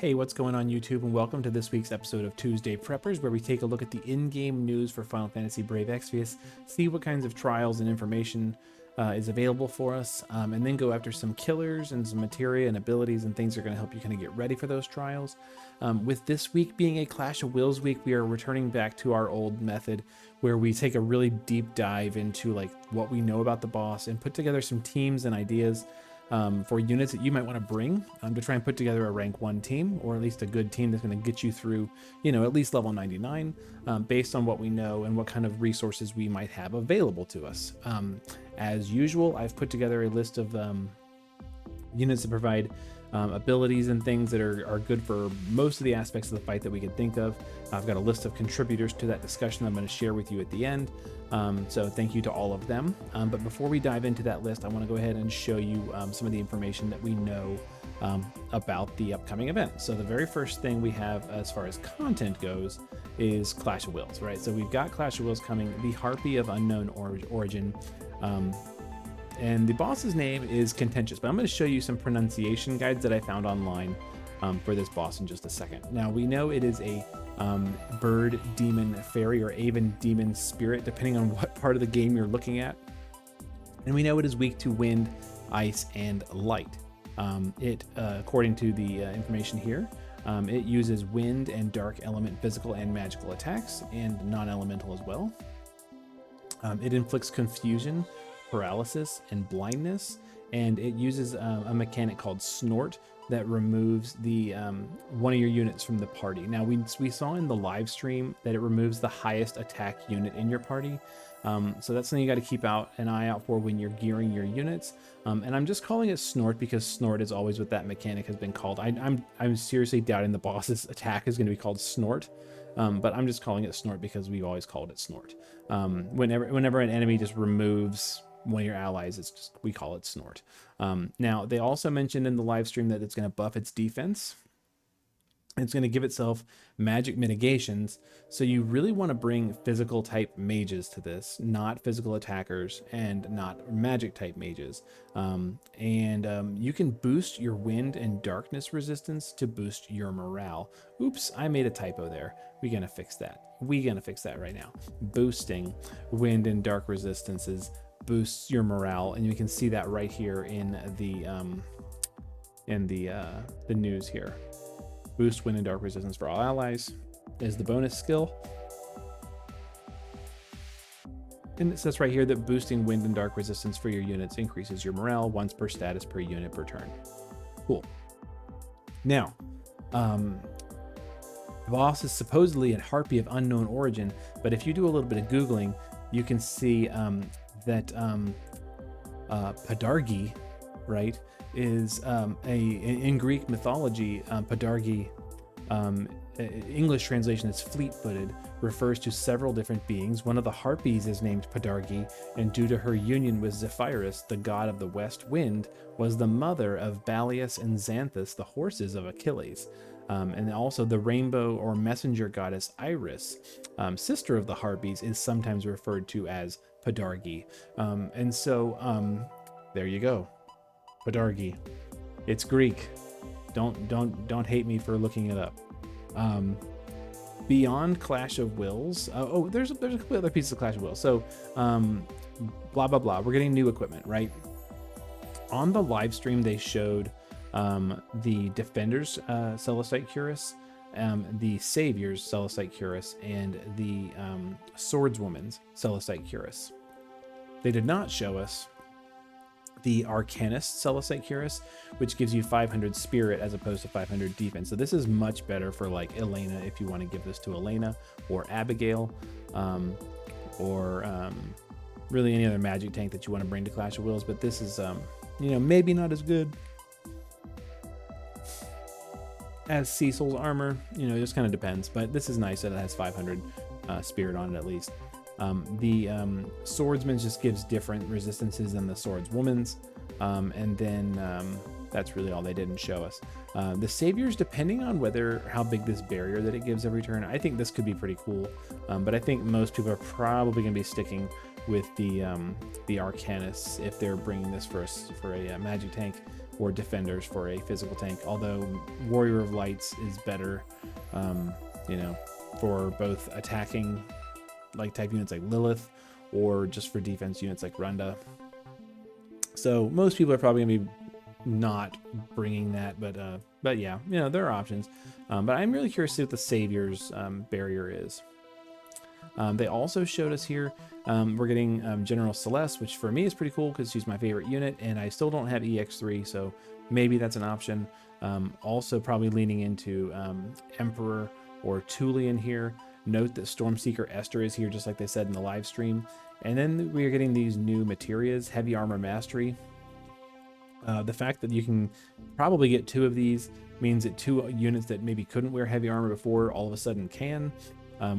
Hey, what's going on YouTube, and welcome to this week's episode of Tuesday Preppers, where we take a look at the in-game news for Final Fantasy Brave Exvius, see what kinds of trials and information is available for us, and then go after some killers and some materia and abilities and things that are going to help you kind of get ready for those trials. With this week being a Clash of Wills week, we are returning back to our old method where we take a really deep dive into like what we know about the boss and put together some teams and ideas for units that you might want to bring to try and put together a rank 1 team, or at least a good team that's going to get you through, at least level 99, based on what we know and what kind of resources we might have available to us. As usual, I've put together a list of units that provide abilities and things that are good for most of the aspects of the fight that we could think of. I've got a list of contributors to that discussion I'm going to share with you at the end. So thank you to all of them. But before we dive into that list, I want to go ahead and show you some of the information that we know about the upcoming event. So the very first thing we have as far as content goes is Clash of Wills, right? So we've got Clash of Wills coming, the Harpy of Unknown Origin. And the boss's name is Contentious, but I'm going to show you some pronunciation guides that I found online for this boss in just a second. Now, we know it is a bird, demon, fairy, or even demon spirit, depending on what part of the game you're looking at. And we know it is weak to wind, ice, and light. According to the information here, it uses wind and dark element physical and magical attacks, and non-elemental as well. It inflicts confusion, paralysis, and blindness, and it uses a mechanic called Snort that removes the one of your units from the party. Now we saw in the live stream that it removes the highest attack unit in your party, so that's something you got to keep an eye out for when you're gearing your units. And I'm just calling it Snort because Snort is always what that mechanic has been called. I'm seriously doubting the boss's attack is going to be called Snort. But I'm just calling it Snort because we've always called it Snort. Whenever an enemy just removes one of your allies, we call it Snort. Now, they also mentioned in the live stream that it's going to buff its defense. It's going to give itself magic mitigations. So you really want to bring physical type mages to this, not physical attackers and not magic type mages. You can boost your wind and darkness resistance to boost your morale. Oops, I made a typo there. We're going to fix that. We're going to fix that right now. Boosting wind and dark resistances boosts your morale, and you can see that right here in the news here. Boost wind and dark resistance for all allies is the bonus skill. And it says right here that boosting wind and dark resistance for your units increases your morale once per status per unit per turn. Cool. Now, the boss is supposedly a Harpy of Unknown Origin, but if you do a little bit of Googling, you can see that Padargi, right, is in Greek mythology, Padargi, English translation is fleet-footed, refers to several different beings. One of the Harpies is named Padargi, and due to her union with Zephyrus, the god of the west wind, was the mother of Balius and Xanthus, the horses of Achilles. And also the rainbow or messenger goddess Iris, sister of the Harpies, is sometimes referred to as Padargi. And so there you go. Padargi. It's Greek. Don't hate me for looking it up. Beyond Clash of Wills, there's a couple other pieces of Clash of Wills. So blah blah blah. We're getting new equipment, right? On the live stream, they showed the Defender's Celestite Cuirass, the Savior's Celestite Cuirass, and the Swordswoman's Celestite Cuirass. They did not show us the Arcanist Celestite Cuirass, which gives you 500 spirit as opposed to 500 defense. So this is much better for like Elena, if you want to give this to Elena, or Abigail, or really any other magic tank that you want to bring to Clash of Wills. But this is, maybe not as good as Cecil's armor. It just kind of depends. But this is nice that it has 500 spirit on it at least. The Swordsman's just gives different resistances than the Swordswoman's, and then that's really all they didn't show us. The Savior's, depending on how big this barrier that it gives every turn, I think this could be pretty cool, but I think most people are probably going to be sticking with the Arcanists if they're bringing this for a magic tank. or defenders for a physical tank, although Warrior of Lights is better, you know, for both attacking like type units like Lilith or just for defense units like Runda. So most people are probably gonna be not bringing that, but yeah, you know, there are options. But I'm really curious to see what the Savior's barrier is. They also showed us here, we're getting General Celeste, which for me is pretty cool because she's my favorite unit, and I still don't have EX3, so maybe that's an option. Also probably leaning into Emperor or Tulian here. Note that Stormseeker Esther is here, just like they said in the live stream. And then we are getting these new materias, Heavy Armor Mastery. The fact that you can probably get 2 of these means that 2 units that maybe couldn't wear heavy armor before all of a sudden can,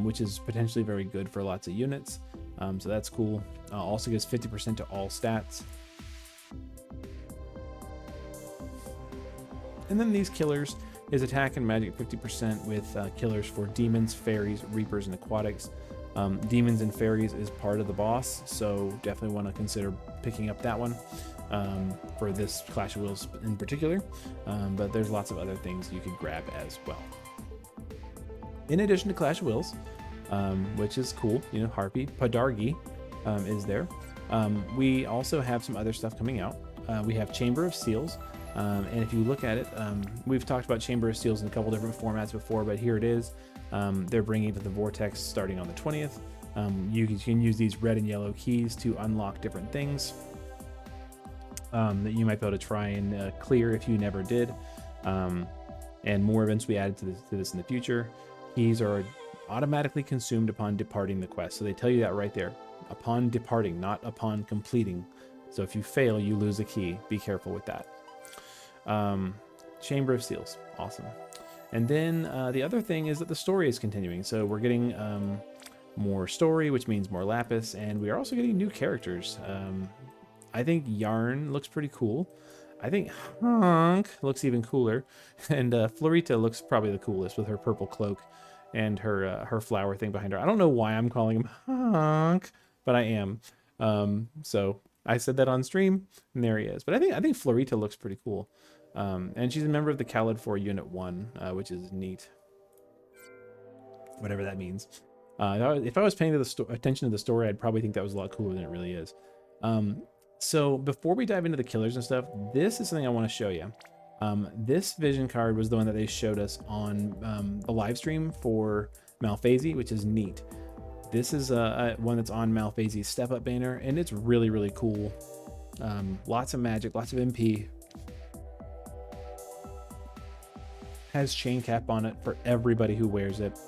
which is potentially very good for lots of units. So that's cool. Also gives 50% to all stats. And then these killers is attack and magic 50% with killers for demons, fairies, reapers, and aquatics. Demons and fairies is part of the boss, so definitely want to consider picking up that one for this Clash of Wills in particular. But there's lots of other things you could grab as well. In addition to Clash of Wills, which is cool, you know, Harpy, Padargi is there. We also have some other stuff coming out. We have Chamber of Seals. And if you look at it, we've talked about Chamber of Seals in a couple different formats before, but here it is. They're bringing it to the Vortex starting on the 20th. You can use these red and yellow keys to unlock different things that you might be able to try and clear if you never did. And more events we added to this in the future. Keys are automatically consumed upon departing the quest. So they tell you that right there. Upon departing, not upon completing. So if you fail, you lose a key. Be careful with that. Chamber of Seals, awesome. And then the other thing is that the story is continuing. So we're getting more story, which means more Lapis, and we are also getting new characters. I think Yarn looks pretty cool. I think Honk looks even cooler, and Florita looks probably the coolest with her purple cloak and her flower thing behind her. I don't know why I'm calling him Honk, but I am. So I said that on stream, and there he is. But I think Florita looks pretty cool. And she's a member of the Khalid 4 Unit 1, which is neat. Whatever that means. If I was paying attention to the story, I'd probably think that was a lot cooler than it really is. So before we dive into the killers and stuff, this is something I want to show you. This vision card was the one that they showed us on the live stream for Malphasy, which is neat. This is one that's on Malphasy's Step Up banner, and it's really, really cool. Lots of magic, lots of MP. Has chain cap on it for everybody who wears it.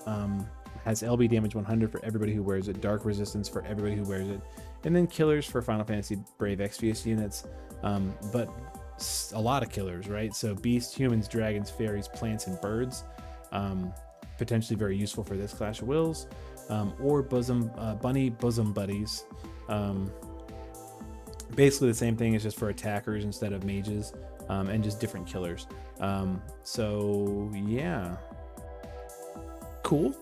Has LB damage 100 for everybody who wears it. Dark resistance for everybody who wears it. And then killers for Final Fantasy Brave Exvius units. But a lot of killers, right? So beasts, humans, dragons, fairies, plants, and birds. Potentially very useful for this Clash of Wills. Or bunny bosom buddies. Basically the same thing, it's just for attackers instead of mages. And just different killers. So yeah, cool.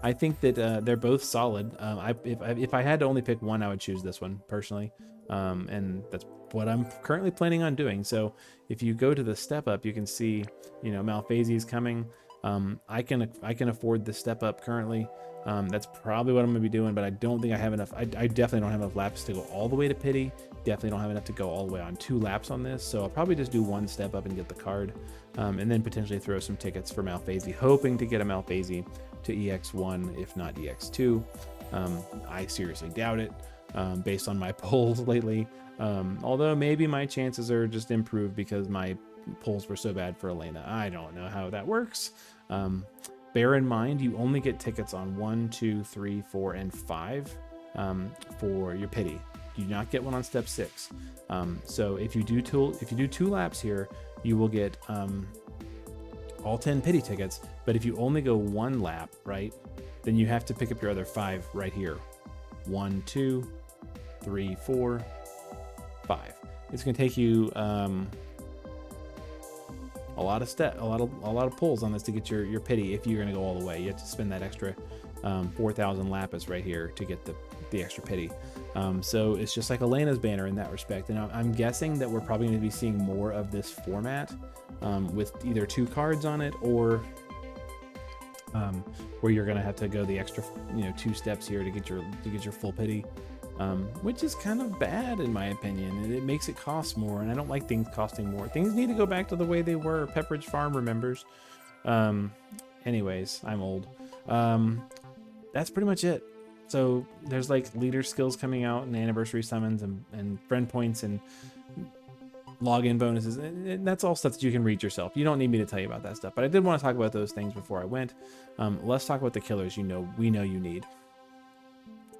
I think that they're both solid. If I had to only pick one, I would choose this one personally, and that's what I'm currently planning on doing. So if you go to the Step Up, you can see, you know, Malphasy is coming. I can afford the Step Up currently. That's probably what I'm gonna be doing, but I don't think I have enough. I definitely don't have enough Lapis to go all the way to Pity. Definitely don't have enough to go all the way on 2 laps on this, so I'll probably just do 1 Step Up and get the card, and then potentially throw some tickets for Malphasy, hoping to get a Malphasy to EX1, if not EX2. I seriously doubt it, based on my polls lately, although maybe my chances are just improved because my polls were so bad for Elena. I don't know how that works. Bear in mind, you only get tickets on 1, 2, 3, 4, and 5 for your Pity. You do not get one on step 6. So if you do 2 laps here, you will get all 10 Pity tickets. But if you only go 1 lap, right, then you have to pick up your other 5 right here. 1, 2, 3, 4, 5. It's going to take you a lot of pulls on this to get your Pity if you're going to go all the way. You have to spend that extra 4,000 Lapis right here to get pity. So it's just like Elena's banner in that respect. And I'm guessing that we're probably going to be seeing more of this format with either 2 cards on it, or where you're going to have to go the extra 2 steps here to get your full pity, which is kind of bad in my opinion. It makes it cost more, and I don't like things costing more. Things need to go back to the way they were. Pepperidge Farm remembers. Anyways, I'm old. That's pretty much it. So there's like leader skills coming out, and anniversary summons, and friend points, and login bonuses, and that's all stuff that you can read yourself. You don't need me to tell you about that stuff, but I did want to talk about those things before I went. Let's talk about the killers we know you need.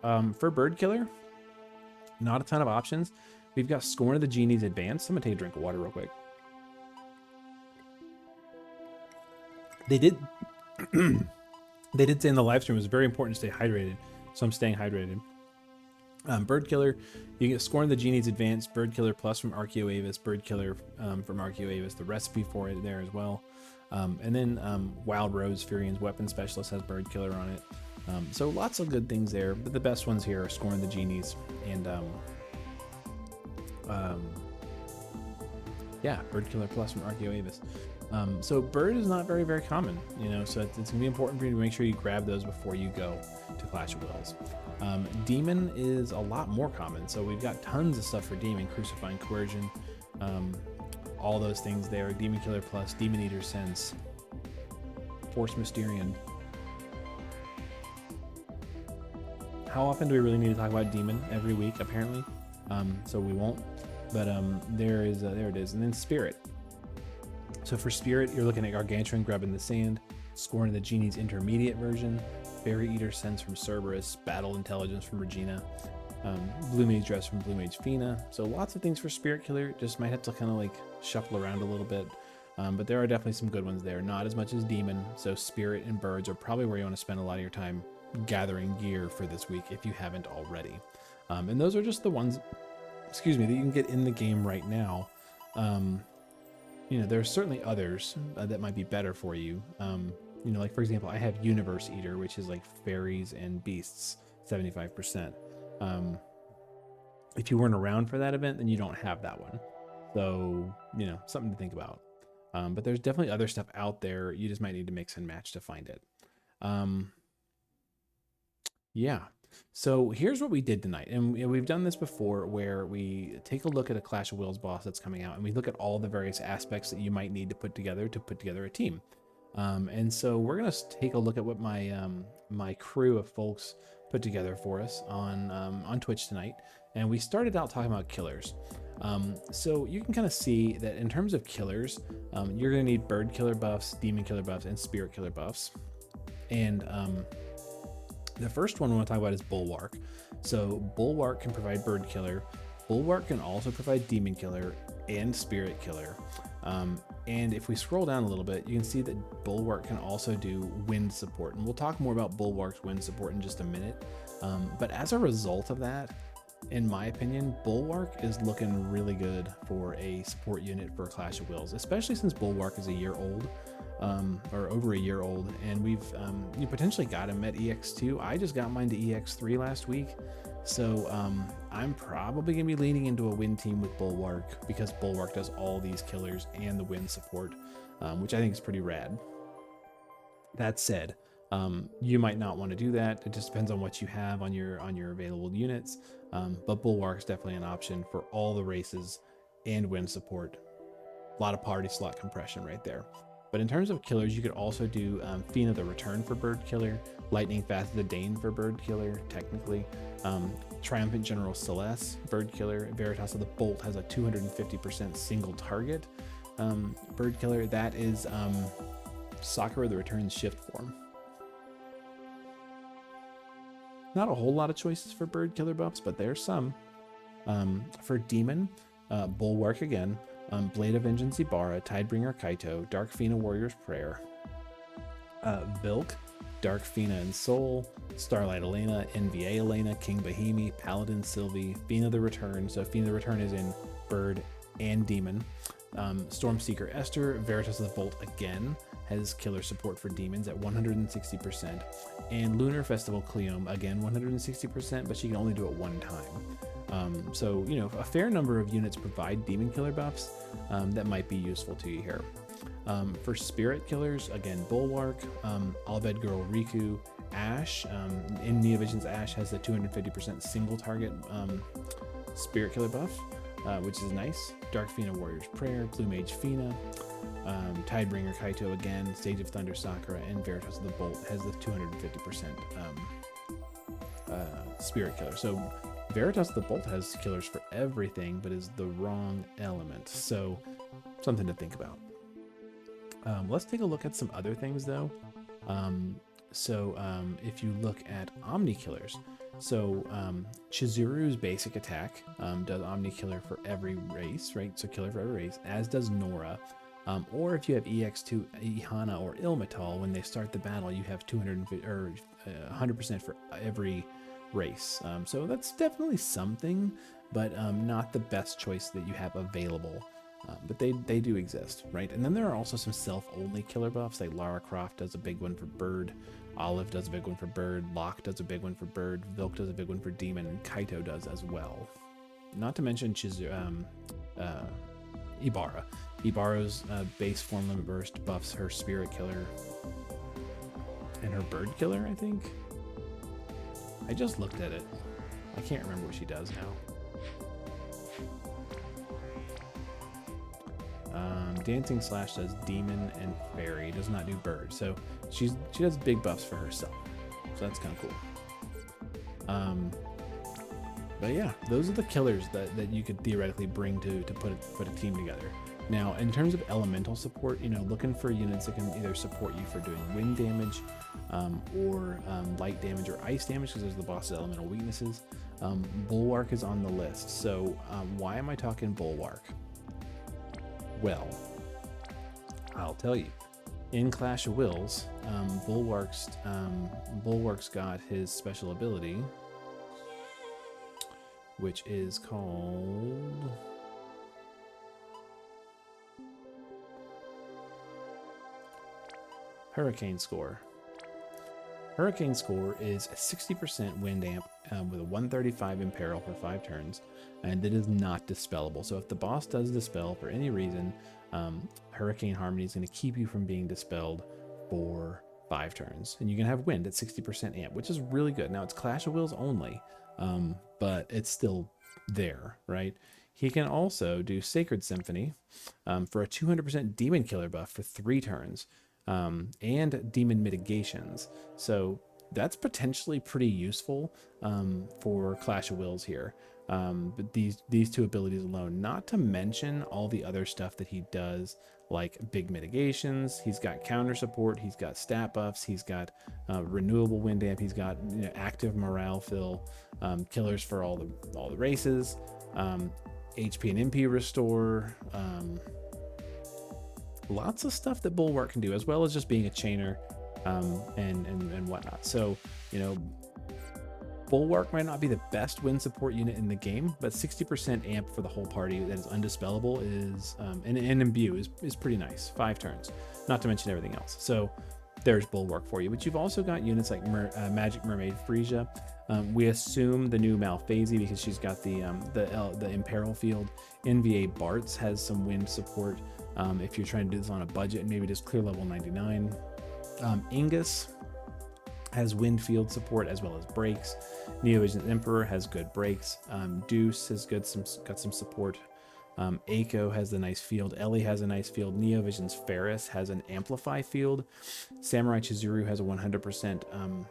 For Bird Killer, not a ton of options. We've got Scorn of the Genie's Advanced. I'm gonna take a drink of water real quick. They did say in the live stream it was very important to stay hydrated, so I'm staying hydrated. Bird Killer, you get Scorn of the Genie's Advanced, Bird Killer Plus from Archeo Avis, Bird Killer from Archeo Avis, the recipe for it there as well. And then Wild Rose, Furian's Weapon Specialist, has Bird Killer on it. So lots of good things there, but the best ones here are Scorn of the Genies and Bird Killer Plus from Archeo Avis. So Bird is not very, very common, so it's gonna be important for you to make sure you grab those before you go to Clash of Wills. Demon is a lot more common, so we've got tons of stuff for Demon: Crucifying Coercion, all those things there. Demon Killer Plus, Demon Eater Sense, Force Mysterian. How often do we really need to talk about Demon? Every week, apparently. So we won't, but there it is. And then Spirit. So for Spirit, you're looking at Gargantuan Grub in the Sand, Scorn of the Genie's Intermediate version, Fairy Eater Sense from Cerberus, Battle Intelligence from Regina, Blue Mage Dress from Blue Mage Fina. So lots of things for Spirit Killer. Just might have to kind of like shuffle around a little bit. But there are definitely some good ones there. Not as much as Demon. So Spirit and Birds are probably where you want to spend a lot of your time gathering gear for this week if you haven't already. And those are just the ones, that you can get in the game right now. There's certainly others that might be better for you. Like for example, I have Universe Eater, which is like fairies and beasts, 75%. If you weren't around for that event, then you don't have that one. So, something to think about. But there's definitely other stuff out there. You just might need to mix and match to find it. Yeah. So here's what we did tonight. And we've done this before, where we take a look at a Clash of Wills boss that's coming out, and we look at all the various aspects that you might need to put together a team. And so we're going to take a look at what my crew of folks put together for us on Twitch tonight. And we started out talking about killers. So you can kind of see that in terms of killers, you're going to need Bird Killer buffs, Demon Killer buffs, and Spirit Killer buffs. And the first one we want to talk about is Bulwark. So Bulwark can provide Bird Killer. Bulwark can also provide Demon Killer and Spirit Killer. And if we scroll down a little bit, you can see that Bulwark can also do wind support. And we'll talk more about Bulwark's wind support in just a minute. But as a result of that, in my opinion, Bulwark is looking really good for a support unit for Clash of Wills, especially since Bulwark is a year old. Or over a year old, and we've you potentially got him at EX2. I just got mine to EX3 last week, so I'm probably gonna be leaning into a win team with Bulwark, because Bulwark does all these killers and the win support, which I think is pretty rad. That said, you might not want to do that. It just depends on what you have on your available units, but Bulwark is definitely an option for all the races and win support. A lot of party slot compression right there. But in terms of killers, you could also do Fina the Return for Bird Killer, Lightning Fast the Dane for Bird Killer, technically, Triumphant General Celeste, Bird Killer, Veritas of the Bolt has a 250% single target Bird Killer. That is Sakura the Return's shift form. Not a whole lot of choices for Bird Killer buffs, but there's some. For Demon, Bulwark again, Blade of Vengeance Ibarra, Tidebringer Kaito, Dark Fina Warrior's Prayer, Vilk, Dark Fina and Soul, Starlight Elena, NVA Elena, King Bahimi, Paladin Sylvie, Fina the Return. So Fina the Return is in Bird and Demon. Stormseeker Esther, Veritas of the Bolt again, has killer support for demons at 160%. And Lunar Festival Cleome, again 160%, but she can only do it one time. So, you know, a fair number of units provide demon killer buffs that might be useful to you here. For spirit killers, again, Bulwark, Albed Girl Riku, Ash, in Neovision's Ash has the 250% single target spirit killer buff, which is nice. Dark Fina Warrior's Prayer, Blue Mage Fina, Tidebringer Kaito again, Stage of Thunder Sakura, and Veritas of the Bolt has the 250% spirit killer. So Veritas of the Bolt has killers for everything, but is the wrong element. So something to think about. Let's take a look at some other things though. If you look at Omni killers, so Chizuru's basic attack does Omni killer for every race, right? So killer for every race, as does Nora. Or if you have EX2 Ihana or Ilmatal, when they start the battle, you have 250 or 100% for every race. So that's definitely something, but not the best choice that you have available. But they do exist, right? And then there are also some self-only killer buffs, like Lara Croft does a big one for Bird, Olive does a big one for Bird, Locke does a big one for Bird, Vilk does a big one for Demon, and Kaito does as well. Not to mention Ibarra. Ibarra's base form limit burst buffs her spirit killer and her bird killer, I think. I just looked at it. I can't remember what she does now. Dancing Slash does Demon and Fairy, does not do Bird. So she does big buffs for herself. So that's kind of cool. But yeah, those are the killers that you could theoretically bring to put a team together. Now, in terms of elemental support, you know, looking for units that can either support you for doing wind damage, or light damage or ice damage, because there's the boss's elemental weaknesses. Bulwark is on the list. So why am I talking Bulwark? Well, I'll tell you. In Clash of Wills, Bulwark's got his special ability, which is called Hurricane Score. Hurricane Score is a 60% wind amp with a 135 imperil for 5 turns, and it is not dispellable. So if the boss does dispel for any reason, Hurricane Harmony is going to keep you from being dispelled for 5 turns. And you can have wind at 60% amp, which is really good. Now it's Clash of Wills only, but it's still there, right? He can also do Sacred Symphony for a 200% demon killer buff for 3 turns. And demon mitigations. So that's potentially pretty useful for Clash of Wills here. But these 2 abilities alone, not to mention all the other stuff that he does, like big mitigations. He's got counter support. He's got stat buffs. He's got renewable wind amp. He's got, you know, active morale fill, killers for all the races, HP and MP restore. Lots of stuff that Bulwark can do, as well as just being a chainer and whatnot. So, you know, Bulwark might not be the best wind support unit in the game, but 60% amp for the whole party that is undispellable is and imbue is pretty nice. 5 turns, not to mention everything else. So there's Bulwark for you. But you've also got units like Magic Mermaid Frisia. We assume the new Malphasey because she's got the Imperil field. NVA Bartz has some wind support. If you're trying to do this on a budget and maybe just clear level 99. Ingus has wind field support as well as breaks. Neovision Emperor has good breaks. Deuce has got some support. Aiko has the nice field. Ellie has a nice field. Neovision's Ferris has an amplify field. Samurai Chizuru has a 100%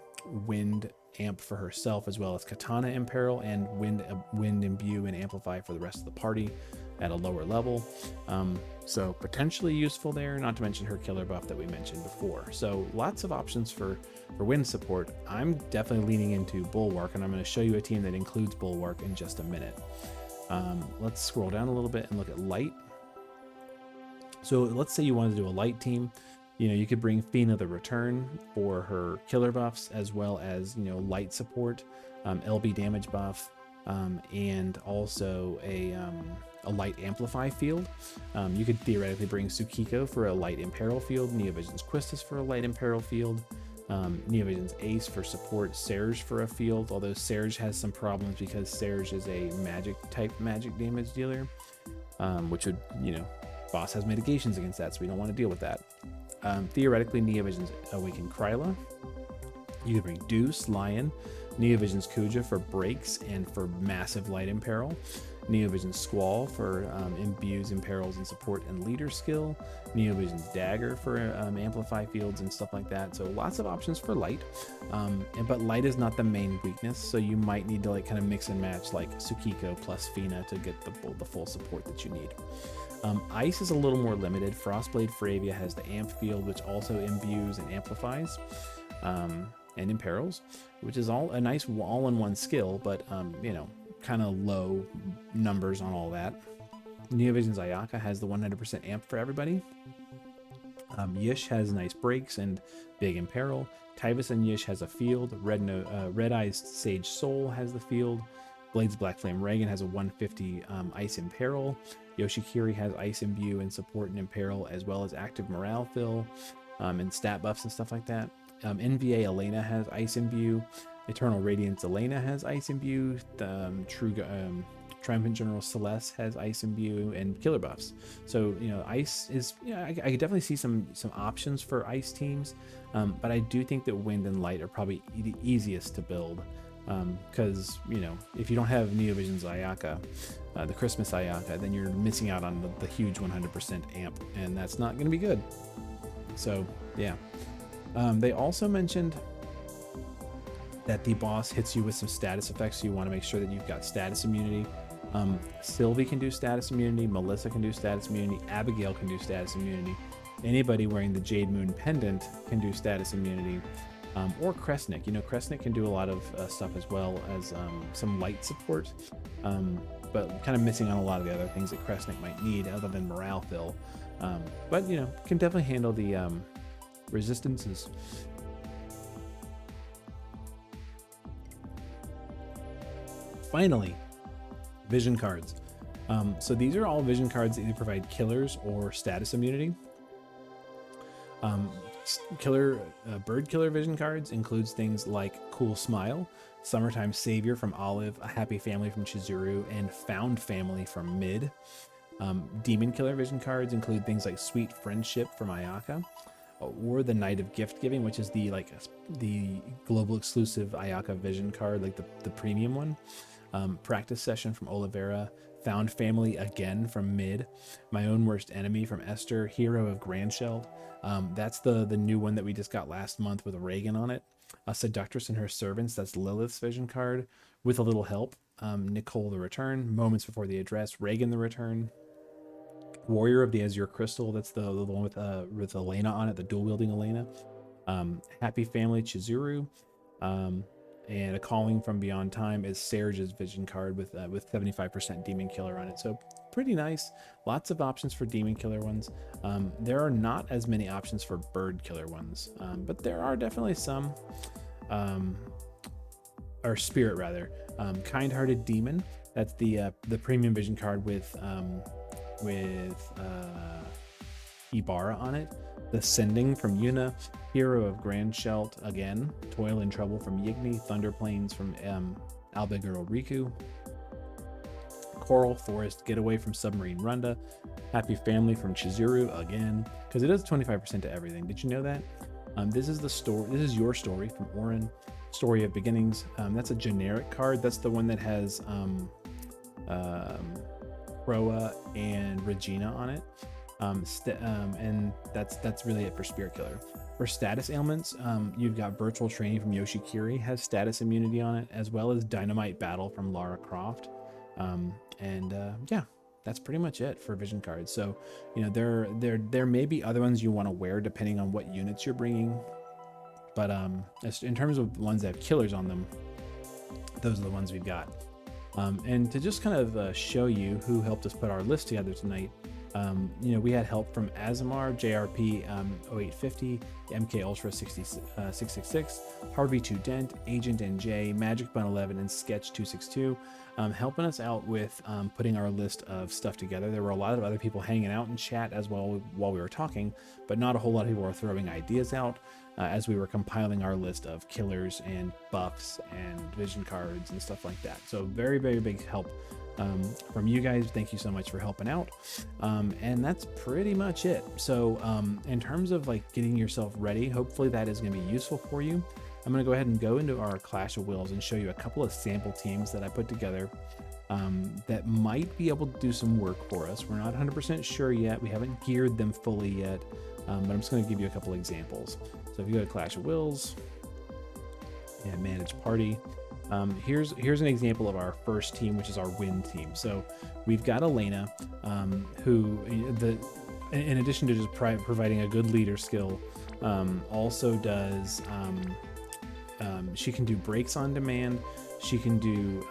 wind amp for herself, as well as Katana Imperil and wind imbue and amplify for the rest of the party at a lower level. So potentially useful there, not to mention her killer buff that we mentioned before. So lots of options for wind support. I'm definitely leaning into Bulwark, and I'm going to show you a team that includes Bulwark in just a minute. Let's scroll down a little bit and look at light. So let's say you wanted to do a light team. You know, you could bring Fina the Return for her killer buffs, as well as, you know, light support, LB damage buff, and also a a light amplify field. You could theoretically bring Tsukiko for a light imperil field, Neovision's Quistis for a light imperil field, Neovision's Ace for support, Serge for a field, although Serge has some problems because Serge is a magic damage dealer, which would, boss has mitigations against that, so we don't want to deal with that. Theoretically, Neovision's Awakened Kryla. You could bring Deuce, Lion, Neovision's Kuja for breaks and for massive light imperil, Neovision's Squall for imbues, imperils, and support and leader skill, Neovision's Dagger for amplify fields and stuff like that. So lots of options for light, but light is not the main weakness, so you might need to kind of mix and match like Tsukiko plus Fina to get the full support that you need. Ice is a little more limited. Frostblade Fravia has the amp field, which also imbues and amplifies and imperils, which is all a nice all-in-one skill, but kind of low numbers on all that. Neovision's Ayaka has the 100% amp for everybody. Yish has nice breaks and big imperil. Tyvus and Yish has a field. Red Eyes Sage Soul has the field. Blade's Black Flame Reagan has a 150 ice imperil. Yoshikiri has ice imbue and support and imperil, as well as active morale fill and stat buffs and stuff like that. NVA Elena has ice imbue. Eternal Radiance Elena has ice imbue. Triumphant General Celeste has ice imbue and killer buffs. So ice is I could definitely see some options for ice teams, but I do think that wind and light are probably the easiest to build, because if you don't have Neovision's Ayaka, the Christmas Ayaka, then you're missing out on the huge 100% amp, and that's not going to be good. So yeah. They also mentioned that the boss hits you with some status effects, so you want to make sure that you've got status immunity. Sylvie can do status immunity, Melissa can do status immunity, Abigail can do status immunity, anybody wearing the Jade Moon pendant can do status immunity, or Kresnik. Kresnik can do a lot of stuff, as well as some light support, but kind of missing on a lot of the other things that Kresnik might need other than morale fill, but can definitely handle the resistances. Finally, vision cards. So these are all vision cards that either provide killers or status immunity. Bird killer vision cards includes things like Cool Smile, Summertime Savior from Olive, A Happy Family from Chizuru, and Found Family from Mid. Demon killer vision cards include things like Sweet Friendship from Ayaka, or the Night of Gift Giving, which is the global exclusive Ayaka vision card, like the premium one. Practice Session from Olivera, Found Family again from Mid, My Own Worst Enemy from Esther, Hero of Grandsheld. That's the new one that we just got last month with Reagan on it. Seductress and Her Servants, that's Lilith's vision card, With a Little Help. Nicole the Return, Moments Before the Address, Reagan the Return. Warrior of the Azure Crystal, that's the one with Elena on it, the dual wielding Elena. Happy Family Chizuru, and A Calling from Beyond Time is Serge's vision card with 75% Demon Killer on it. So pretty nice. Lots of options for Demon Killer ones. There are not as many options for Bird Killer ones, but there are definitely some. Or Spirit rather. Kind-Hearted Demon. That's the premium vision card with Ibarra on it. The Sending from Yuna, Hero of Grandshelt again, Toil and Trouble from Yigni, Thunder Plains from Albeguro Riku, Coral Forest Getaway from Submarine Runda, Happy Family from Chizuru again, because it does 25% to everything. Did you know that? This is the story. This is Your Story from Orin, Story of Beginnings. That's a generic card. That's the one that has Croa and Regina on it. And that's really it for Spirit Killer. For status ailments, you've got Virtual Training from Yoshikiri has status immunity on it, as well as Dynamite Battle from Lara Croft. Yeah, that's pretty much it for vision cards. So there may be other ones you want to wear depending on what units you're bringing, but in terms of ones that have killers on them, those are the ones we've got. And to just kind of show you who helped us put our list together tonight, You know, we had help from Azamar, JRP 0850, MK Ultra 666, Harvey 2 Dent, Agent NJ, Magic Bun 11, and Sketch 262, helping us out with putting our list of stuff together. There were a lot of other people hanging out in chat as well while we were talking, but not a whole lot of people were throwing ideas out as we were compiling our list of killers and buffs and vision cards and stuff like that. So very, very big help from you guys. Thank you so much for helping out. And that's pretty much it. So in terms of like getting yourself ready, hopefully that is going to be useful for you. I'm going to go ahead and go into our Clash of Wills and show you a couple of sample teams that I put together that might be able to do some work for us. We're not 100% sure yet. We haven't geared them fully yet, but I'm just going to give you a couple examples. So if you go to Clash of Wills and manage party, here's an example of our first team, which is our win team. So we've got Elena, who in addition to just providing a good leader skill, also does she can do breaks on demand. She can do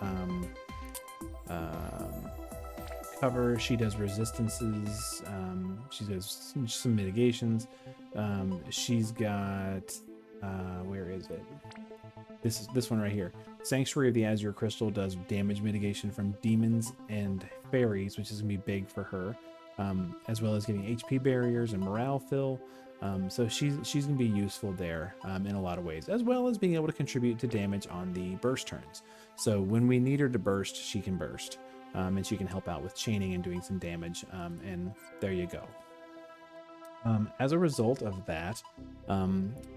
cover. She does resistances. She does some mitigations. She's got where is it? This one right here. Sanctuary of the Azure Crystal does damage mitigation from demons and fairies, which is gonna be big for her, as well as giving HP barriers and morale fill. So she's gonna be useful there in a lot of ways, as well as being able to contribute to damage on the burst turns. So when we need her to burst, she can burst, and she can help out with chaining and doing some damage. And there you go. As a result of that,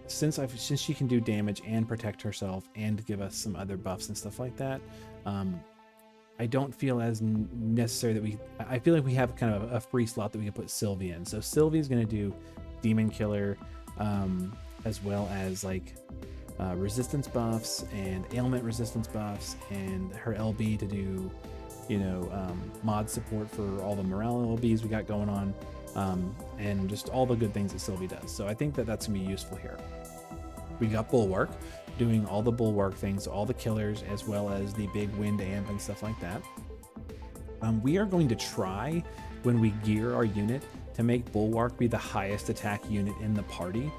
since she can do damage and protect herself and give us some other buffs and stuff like that, I don't feel as necessary that I feel like we have kind of a free slot that we can put Sylvie in. So Sylvie's going to do Demon Killer, as well as like resistance buffs and ailment resistance buffs, and her LB to do, you know, mod support for all the morale LBs we got going on. And just all the good things that Sylvie does. So I think that that's gonna be useful here. We got Bulwark doing all the Bulwark things, all the killers, as well as the big wind amp and stuff like that. We are going to try, when we gear our unit, to make Bulwark be the highest attack unit in the party.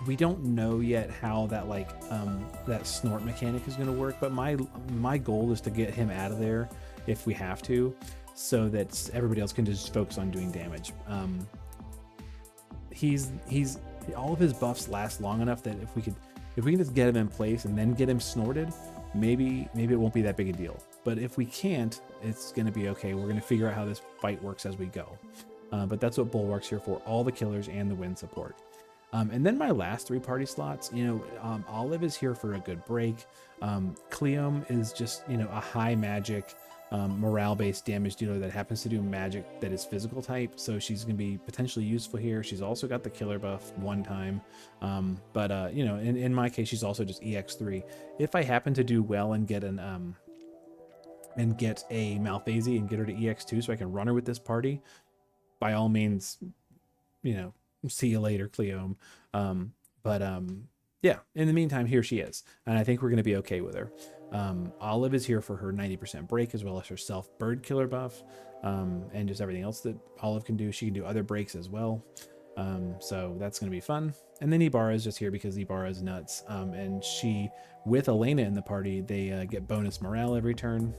We don't know yet how that that snort mechanic is going to work, but my goal is to get him out of there if we have to, so that everybody else can just focus on doing damage. He's all of his buffs last long enough that if we can just get him in place and then get him snorted, maybe it won't be that big a deal. But if we can't, it's going to be okay. We're going to figure out how this fight works as we go. But that's what Bulwark's here for, all the killers and the wind support. And then my last 3 party slots, you know, Olive is here for a good break. Cleome is just, you know, a high magic, morale-based damage dealer that happens to do magic that is physical type, so she's going to be potentially useful here. She's also got the killer buff one time, but you know, in my case, she's also just EX3. If I happen to do well and get a Malphasy and get her to EX2 so I can run her with this party, by all means, you know, see you later, Cleome. Yeah, in the meantime, here she is, and I think we're going to be okay with her. Olive is here for her 90% break, as well as her self bird killer buff, and just everything else that Olive can do. She can do other breaks as well, so that's going to be fun. And then Ibarra is just here because Ibarra is nuts, and she, with Elena in the party, they get bonus morale every turn.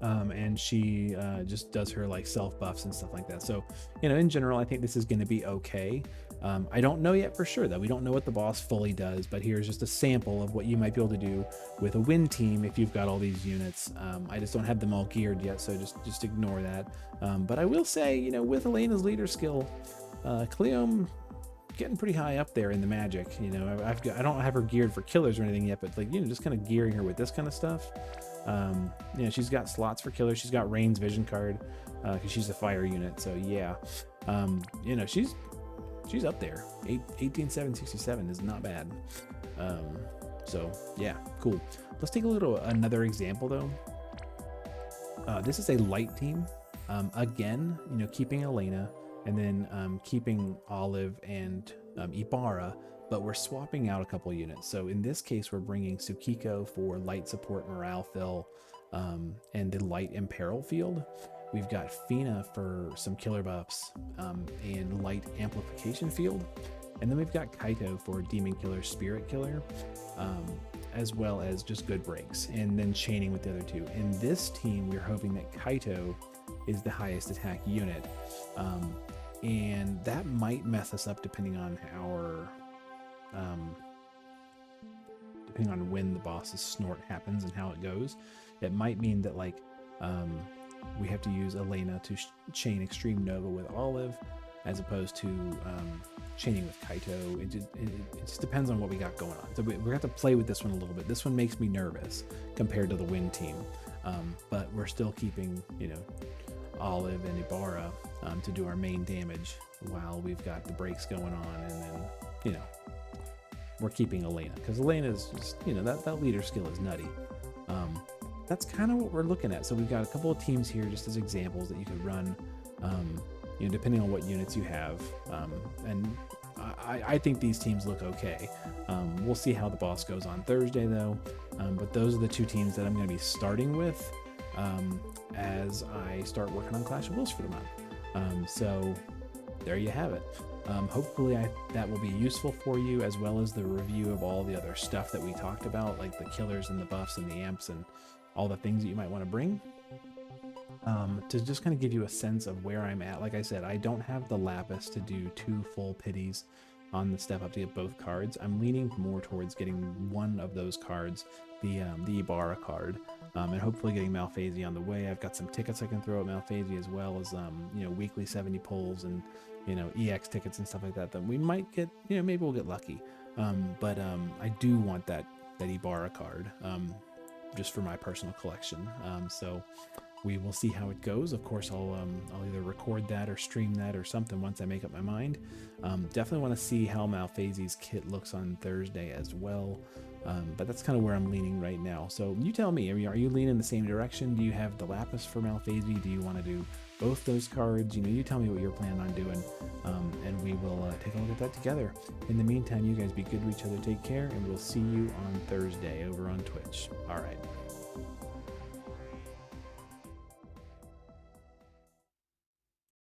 And she just does her like self buffs and stuff like that. So, you know, in general, I think this is going to be okay. I don't know yet for sure, though. We don't know what the boss fully does, but here's just a sample of what you might be able to do with a win team if you've got all these units. I just don't have them all geared yet, so just ignore that. But I will say, you know, with Elena's leader skill, Cleome getting pretty high up there in the magic. You know, I don't have her geared for killers or anything yet, but like, you know, just kind of gearing her with this kind of stuff. You know, she's got slots for killers. She's got Rain's vision card because she's a fire unit. So yeah, you know, she's up there. 18,767 is not bad. So yeah, cool. Let's take a little another example though. This is a light team. Again, you know, keeping Elena and then keeping Olive and Ibarra, but we're swapping out a couple units. So in this case, we're bringing Tsukiko for light support, morale fill, and the light imperil field. We've got Fina for some killer buffs and light amplification field. And then we've got Kaito for Demon Killer, Spirit Killer, as well as just good breaks, and then chaining with the other two. In this team, we're hoping that Kaito is the highest attack unit. And that might mess us up depending on our depending on when the boss's snort happens and how it goes. It might mean that like we have to use Elena to chain Extreme Nova with Olive, as opposed to chaining with Kaito. It just depends on what we got going on. So we're gonna have to play with this one a little bit. This one makes me nervous compared to the Wind team, but we're still keeping, you know, Olive and Ibarra to do our main damage while we've got the breaks going on, and then, you know, we're keeping Elena because Elena is just, you know, that leader skill is nutty. That's kind of what we're looking at. So we've got a couple of teams here just as examples that you could run, you know, depending on what units you have. And I think these teams look okay. We'll see how the boss goes on Thursday though. But those are the two teams that I'm going to be starting with as I start working on Clash of Wills for the month. So there you have it. Hopefully that will be useful for you, as well as the review of all the other stuff that we talked about, like the killers and the buffs and the amps and all the things that you might want to bring, to just kind of give you a sense of where I'm at. Like I said, I don't have the Lapis to do 2 full pities on the step up to get both cards. I'm leaning more towards getting one of those cards, the Ibarra card, and hopefully getting Malphasy on the way. I've got some tickets I can throw at Malphasy, as well as you know, weekly 70 pulls and, you know, EX tickets and stuff like that we might get, you know, maybe we'll get lucky. But I do want that Ibarra card, just for my personal collection. So we will see how it goes. Of course, I'll either record that or stream that or something once I make up my mind. Definitely want to see how Malphasy's kit looks on Thursday as well. But that's kind of where I'm leaning right now. So you tell me, are you leaning the same direction? Do you have the Lapis for Malphasy? Do you want to do both those cards? You know, you tell me what you're planning on doing, and we will take a look at that together. In the meantime, you guys be good to each other, take care, and we'll see you on Thursday over on Twitch. All right.